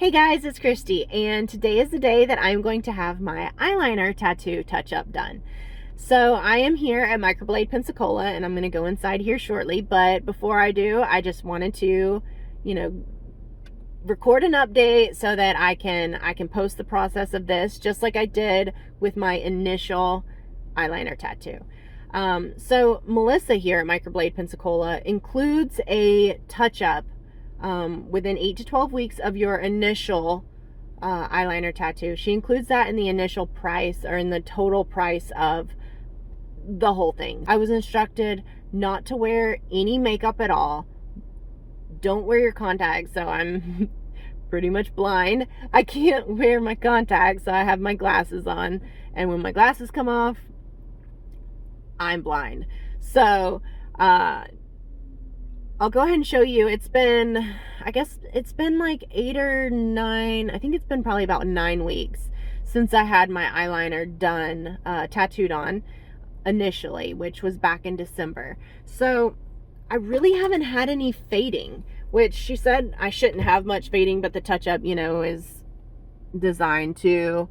Hey guys, it's Christy, and today is the day that I'm going to have my eyeliner tattoo touch-up done. So I am here at Microblade Pensacola, and I'm going to go inside here shortly, but before I do, I just wanted to, record an update so that I can post the process of this, just like I did with my initial eyeliner tattoo. So Melissa here at Microblade Pensacola includes a touch-up within 8 to 12 weeks of your initial eyeliner tattoo. She includes that in the initial price, or in the total price of the whole thing. I was instructed not to wear any makeup at all. Don't wear your contacts, so I'm pretty much blind. I can't wear my contacts, so I have my glasses on, and when my glasses come off, I'm blind. So I'll go ahead and show you. It's been, I guess it's been like 8 or 9, I think it's been probably about 9 weeks since I had my eyeliner done, tattooed on initially, which was back in December. So I really haven't had any fading, which she said I shouldn't have much fading, but the touch-up, is designed to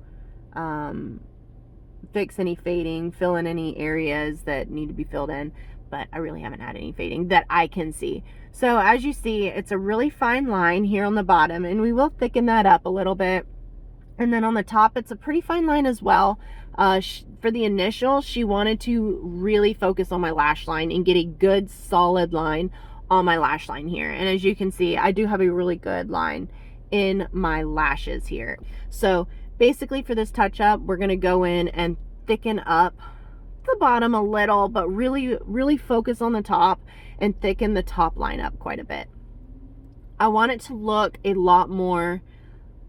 fix any fading, fill in any areas that need to be filled in. But I really haven't had any fading that I can see. So as you see, it's a really fine line here on the bottom, and we will thicken that up a little bit. And then on the top, it's a pretty fine line as well. For the initial, she wanted to really focus on my lash line and get a good solid line on my lash line here. And as you can see, I do have a really good line in my lashes here. So basically for this touch up, we're gonna go in and thicken up the bottom a little, but really focus on the top and thicken the top line up quite a bit. I want it to look a lot more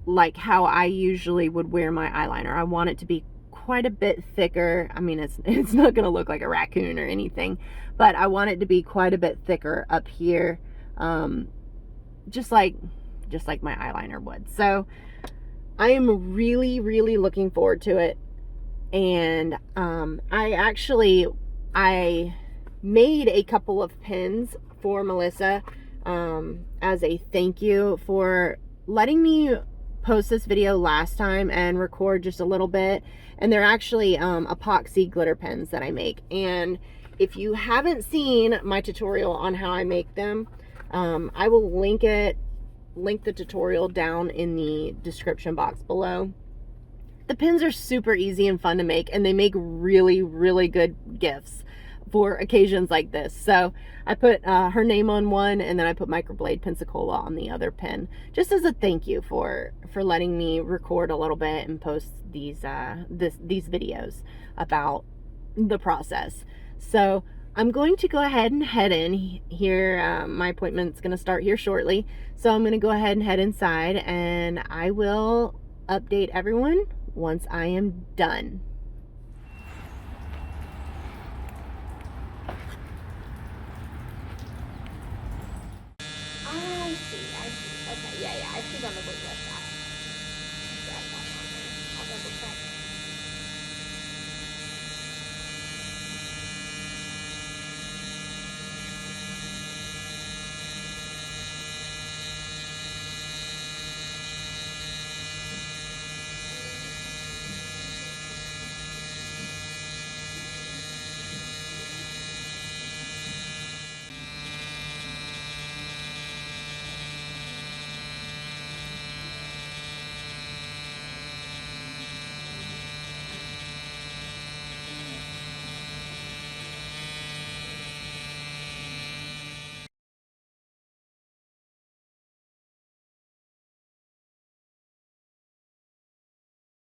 like how I usually would wear my eyeliner. I want it to be quite a bit thicker. I mean, it's not going to look like a raccoon or anything, but I want it to be quite a bit thicker up here, just like my eyeliner would. So I am really looking forward to it. And I made a couple of pins for Melissa as a thank you for letting me post this video last time and record just a little bit. And they're actually epoxy glitter pins that I make. And if you haven't seen my tutorial on how I make them, I will link the tutorial down in the description box below. The pins are super easy and fun to make, and they make really good gifts for occasions like this. So I put her name on one, and then I put Microblade Pensacola on the other pin, just as a thank you for letting me record a little bit and post these videos about the process. So I'm going to go ahead and head in here. My appointment's going to start here shortly, so I'm going to go ahead and head inside, and I will update everyone once I am done. I see. Okay, yeah, I see on the wait list that. I'll double check.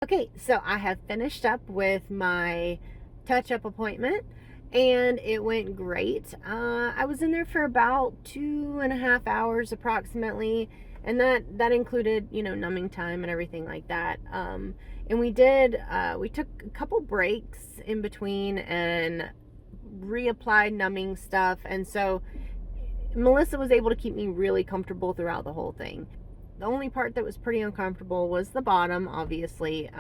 Okay, so I have finished up with my touch-up appointment, and it went great. I was in there for about 2.5 hours approximately, and that included, numbing time and everything like that. And we took a couple breaks in between and reapplied numbing stuff, and so Melissa was able to keep me really comfortable throughout the whole thing. The only part that was pretty uncomfortable was the bottom, obviously,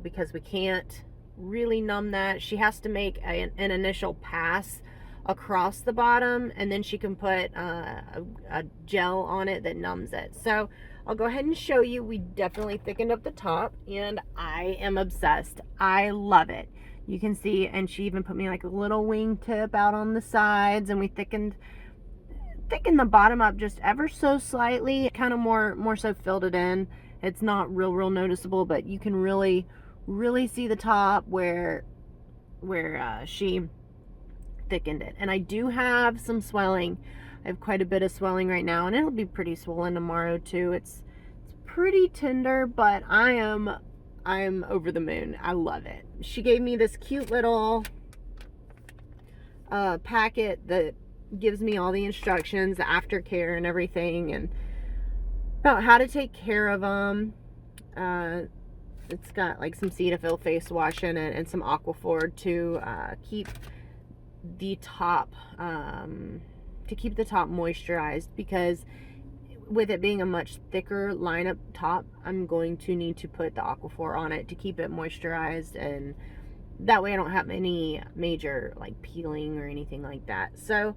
because we can't really numb that. She has to make an initial pass across the bottom, and then she can put a gel on it that numbs it. So I'll go ahead and show you. We definitely thickened up the top, and I am obsessed. I love it. You can see, and she even put me like a little wingtip out on the sides, and we thickened the bottom up just ever so slightly, kind of more so filled it in. It's not real noticeable, but you can really see the top where she thickened it. And I do have some swelling. I have quite a bit of swelling right now, and it'll be pretty swollen tomorrow too. It's pretty tender, but I'm over the moon. I love it. She gave me this cute little packet that gives me all the instructions, the aftercare and everything, and about how to take care of them. It's got like some Cetaphil face wash in it and some Aquaphor to keep the top moisturized, because with it being a much thicker line up top, I'm going to need to put the Aquaphor on it to keep it moisturized, and that way I don't have any major like peeling or anything like that. So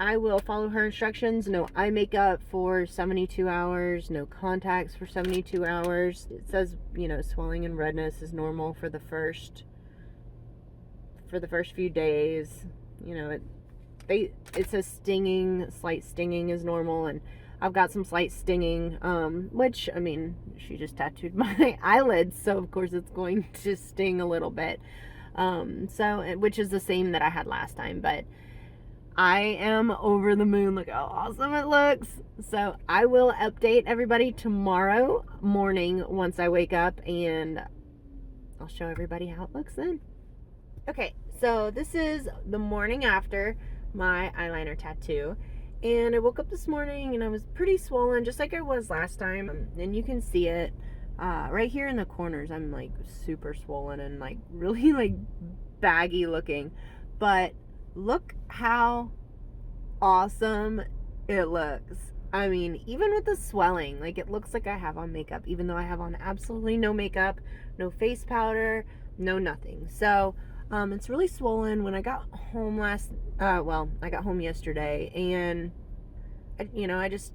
I will follow her instructions. No eye makeup for 72 hours, no contacts for 72 hours. It says, you know, swelling and redness is normal for the first few days. You know, it says slight stinging is normal, and I've got some slight stinging, which, I mean, she just tattooed my eyelids, so of course it's going to sting a little bit. Which is the same that I had last time, but I am over the moon. Look how awesome it looks. So I will update everybody tomorrow morning once I wake up, and I'll show everybody how it looks then. Okay, so this is the morning after my eyeliner tattoo, and I woke up this morning and I was pretty swollen, just like I was last time, and you can see it right here in the corners. I'm like super swollen and like really like baggy looking, but look how awesome it looks. I mean, even with the swelling, like it looks like I have on makeup, even though I have on absolutely no makeup, no face powder, no nothing. So it's really swollen. When I got home I got home yesterday, and I just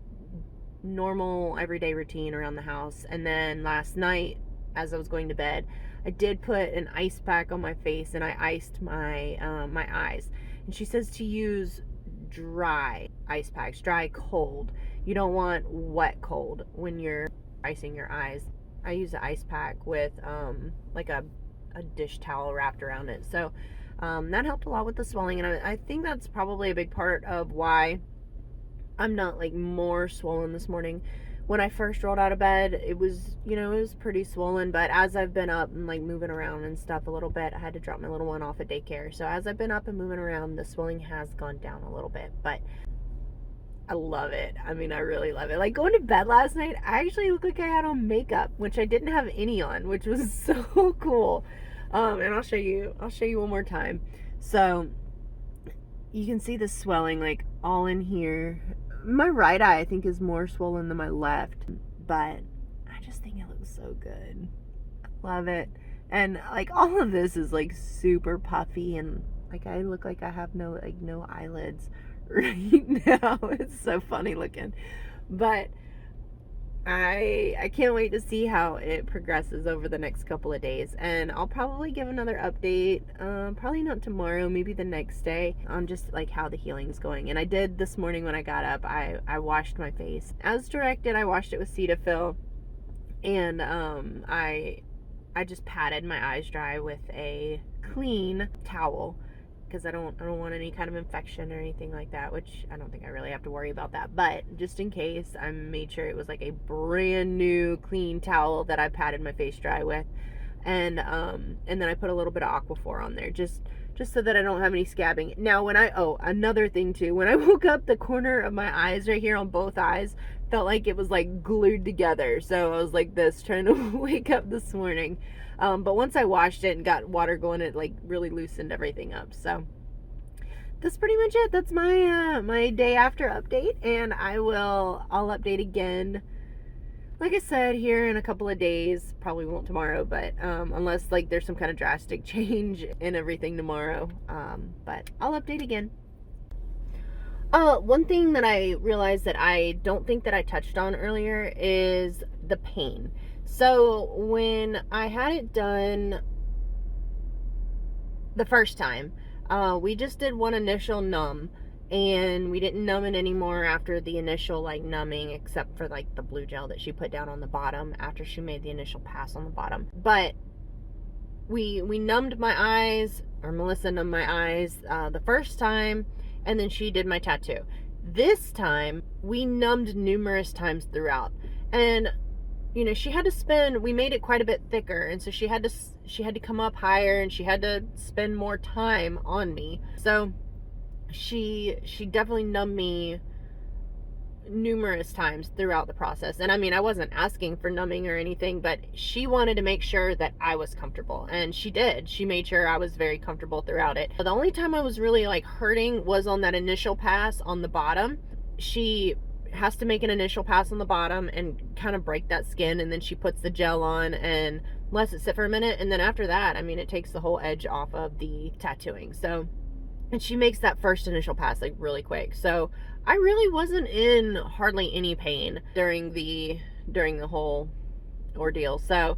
normal everyday routine around the house. And then last night, as I was going to bed, I did put an ice pack on my face, and I iced my my eyes. And she says to use dry ice packs, dry cold. You don't want wet cold when you're icing your eyes. I use an ice pack with like a dish towel wrapped around it. So that helped a lot with the swelling, and I think that's probably a big part of why I'm not like more swollen this morning. When I first rolled out of bed, it was, it was pretty swollen, but as I've been up and like moving around and stuff a little bit, I had to drop my little one off at daycare. So as I've been up and moving around, the swelling has gone down a little bit, but I love it. I mean, I really love it. Like going to bed last night, I actually looked like I had on makeup, which I didn't have any on, which was so cool. And I'll show you one more time. So you can see the swelling like all in here. My right eye, I think, is more swollen than my left, but I just think it looks so good. Love it. And like all of this is like super puffy, and like I look like I have no eyelids right now. It's so funny looking, but I can't wait to see how it progresses over the next couple of days, and I'll probably give another update, probably not tomorrow, maybe the next day, on just like how the healing's going. And I did this morning when I got up, I washed my face as directed. I washed it with Cetaphil, and I just patted my eyes dry with a clean towel, because I don't want any kind of infection or anything like that, which I don't think I really have to worry about that. But just in case, I made sure it was like a brand new clean towel that I patted my face dry with. And then I put a little bit of Aquaphor on there, just so that I don't have any scabbing. Now another thing too, when I woke up, the corner of my eyes right here on both eyes felt like it was like glued together. So I was like this, trying to wake up this morning. But once I washed it and got water going, it like really loosened everything up. So that's pretty much it. That's my my day after update, and I'll update again, like I said, here in a couple of days. Probably won't tomorrow, but unless like there's some kind of drastic change in everything tomorrow, but I'll update again. One thing that I realized that I don't think that I touched on earlier is the pain. So when I had it done the first time, we just did one initial numb, and we didn't numb it anymore after the initial like numbing, except for like the blue gel that she put down on the bottom after she made the initial pass on the bottom. But we numbed my eyes, or Melissa numbed my eyes the first time, and then she did my tattoo. This time we numbed numerous times throughout, and you know, she had to spend, we made it quite a bit thicker, and so she had to come up higher, and she had to spend more time on me. So she definitely numbed me numerous times throughout the process. And I mean, I wasn't asking for numbing or anything, but she wanted to make sure that I was comfortable, and she did. She made sure I was very comfortable throughout it. The only time I was really like hurting was on that initial pass on the bottom. She has to make an initial pass on the bottom and kind of break that skin, and then she puts the gel on and lets it sit for a minute, and then after that, I mean, it takes the whole edge off of the tattooing. So, and she makes that first initial pass like really quick. So I really wasn't in hardly any pain during the whole ordeal. So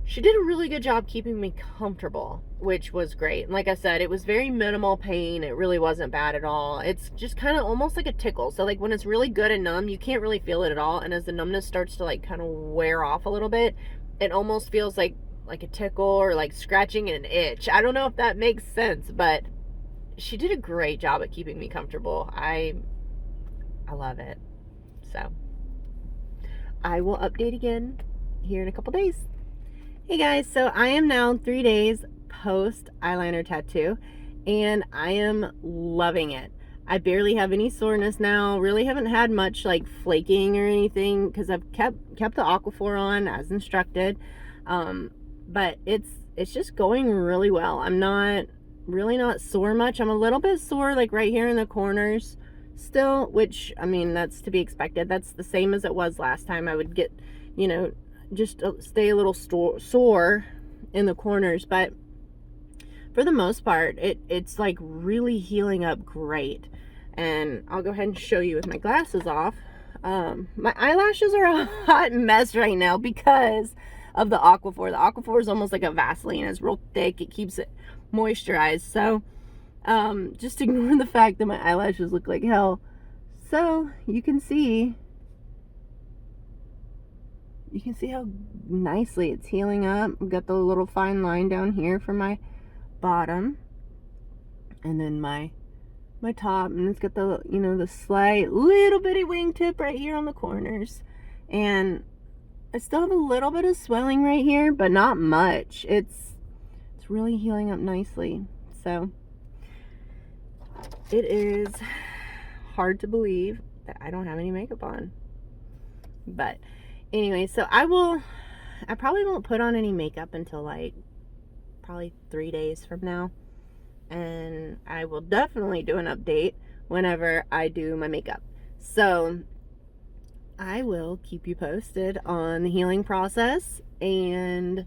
she did a really good job keeping me comfortable, which was great. And like I said, it was very minimal pain. It really wasn't bad at all. It's just kind of almost like a tickle. So like when it's really good and numb, you can't really feel it at all. And as the numbness starts to like kind of wear off a little bit, it almost feels like a tickle or like scratching an itch. I don't know if that makes sense, but she did a great job at keeping me comfortable. I love it. So I will update again here in a couple days. Hey guys, so I am now 3 days post eyeliner tattoo, and I am loving it. I barely have any soreness now. Really haven't had much like flaking or anything because I've kept the Aquaphor on as instructed. But it's just going really well. I'm really not sore much. I'm a little bit sore like right here in the corners still, which I mean, that's to be expected. That's the same as it was last time. I would get, you know, just stay a little sore in the corners, but for the most part it's like really healing up great. And I'll go ahead and show you with my glasses off. My eyelashes are a hot mess right now because of the Aquaphor. The Aquaphor is almost like a Vaseline. It's real thick. It keeps it moisturized. So just ignore the fact that my eyelashes look like hell. So you can see how nicely it's healing up. I've got the little fine line down here for my bottom, and then my top, and it's got the, you know, the slight little bitty wingtip right here on the corners. And I still have a little bit of swelling right here, but not much. It's really healing up nicely. So it is hard to believe that I don't have any makeup on. But anyway, so I probably won't put on any makeup until like probably 3 days from now. And I will definitely do an update whenever I do my makeup. So I will keep you posted on the healing process and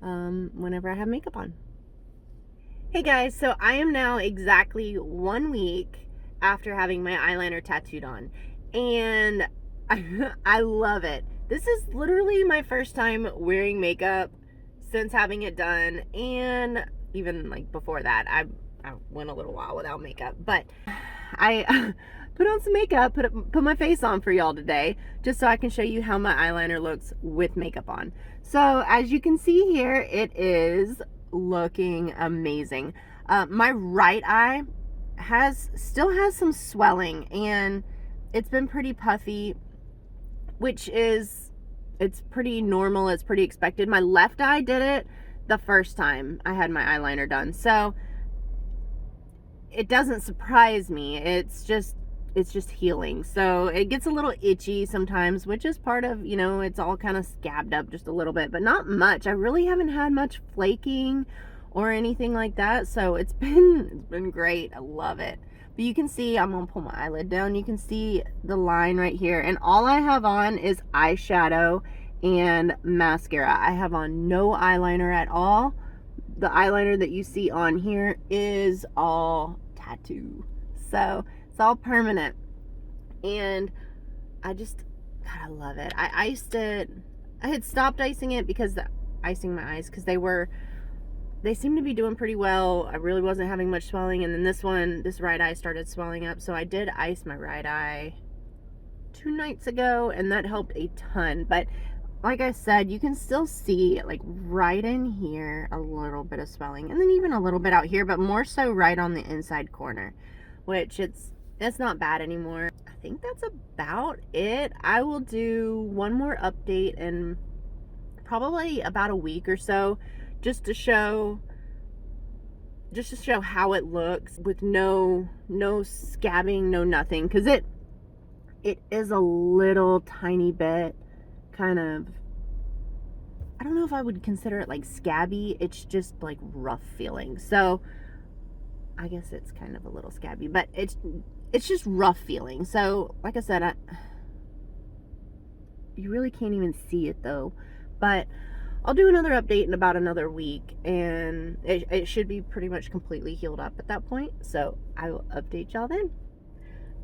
whenever I have makeup on. Hey guys, so I am now exactly 1 week after having my eyeliner tattooed on, and I love it. This is literally my first time wearing makeup since having it done, and even like before that, I went a little while without makeup, but I put on some makeup, put my face on for y'all today, just so I can show you how my eyeliner looks with makeup on. So as you can see here, it is looking amazing. My right eye still has some swelling, and it's been pretty puffy, which is, it's pretty normal, it's pretty expected. My left eye did it the first time I had my eyeliner done, so it doesn't surprise me. It's just healing. So it gets a little itchy sometimes, which is part of, you know, it's all kind of scabbed up just a little bit, but not much. I really haven't had much flaking or anything like that, so it's been great. I love it. But you can see, I'm gonna pull my eyelid down, you can see the line right here, and all I have on is eyeshadow and mascara. I have on no eyeliner at all. The eyeliner that you see on here is all tattoo. So It's all permanent. And I just, God, I love it. I iced it. I had stopped icing it because icing my eyes, because they seemed to be doing pretty well. I really wasn't having much swelling. And then this right eye started swelling up. So I did ice my right eye 2 nights ago, and that helped a ton. But like I said, you can still see, like, right in here a little bit of swelling, and then even a little bit out here, but more so right on the inside corner, which it's not bad anymore. I think that's about it. I will do one more update in probably about a week or so, just to show how it looks with no scabbing, no nothing, because it is a little tiny bit kind of, I don't know if I would consider it like scabby. It's just like rough feeling. So I guess it's kind of a little scabby, but it's just rough feeling. So like I said, you really can't even see it though. But I'll do another update in about another week, and it should be pretty much completely healed up at that point. So I will update y'all then.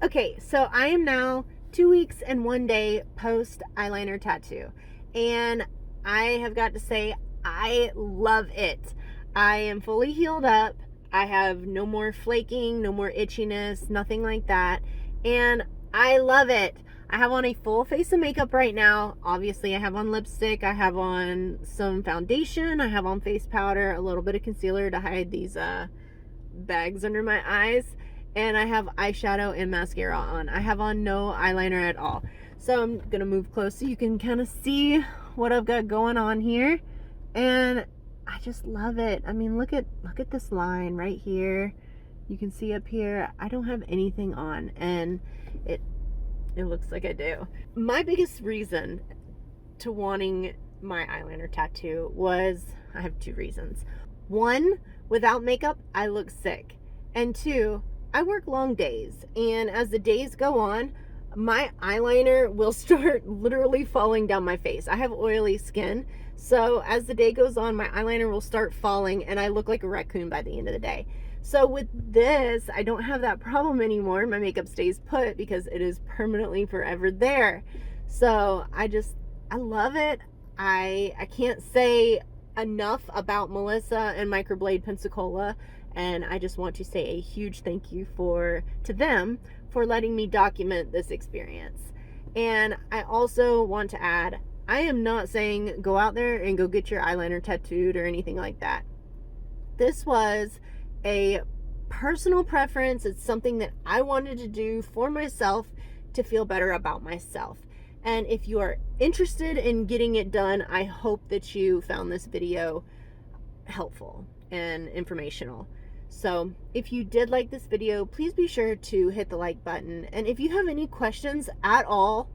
Okay, so I am now 2 weeks and 1 day post eyeliner tattoo, and I have got to say, I love it. I am fully healed up. I have no more flaking, no more itchiness, nothing like that, and I love it. I have on a full face of makeup right now. Obviously, I have on lipstick, I have on some foundation, I have on face powder, a little bit of concealer to hide these bags under my eyes, and I have eyeshadow and mascara on. I have on no eyeliner at all. So I'm gonna move close so you can kind of see what I've got going on here, and I just love it. I mean, look at this line right here. You can see up here, I don't have anything on, and it looks like I do. My biggest reason to wanting my eyeliner tattoo was, I have 2 reasons. 1, without makeup, I look sick. And 2, I work long days. And as the days go on, my eyeliner will start literally falling down my face. I have oily skin. So as the day goes on, my eyeliner will start falling, and I look like a raccoon by the end of the day. So with this, I don't have that problem anymore. My makeup stays put because it is permanently forever there. So I love it. I can't say enough about Melissa and Microblade Pensacola, and I just want to say a huge thank you to them for letting me document this experience. And I also want to add, I am not saying go out there and go get your eyeliner tattooed or anything like that. This was a personal preference. It's something that I wanted to do for myself to feel better about myself. And if you are interested in getting it done, I hope that you found this video helpful and informational. So if you did like this video, please be sure to hit the like button. And if you have any questions at all,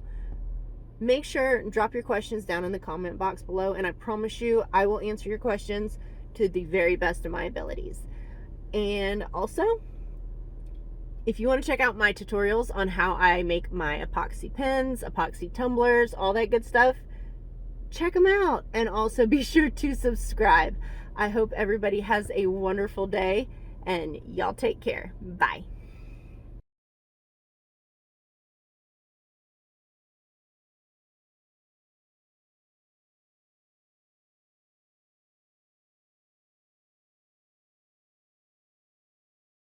make sure and drop your questions down in the comment box below, and I promise you I will answer your questions to the very best of my abilities. And also, if you want to check out my tutorials on how I make my epoxy pens, epoxy tumblers, all that good stuff, check them out. And also be sure to subscribe. I hope everybody has a wonderful day, and y'all take care. Bye.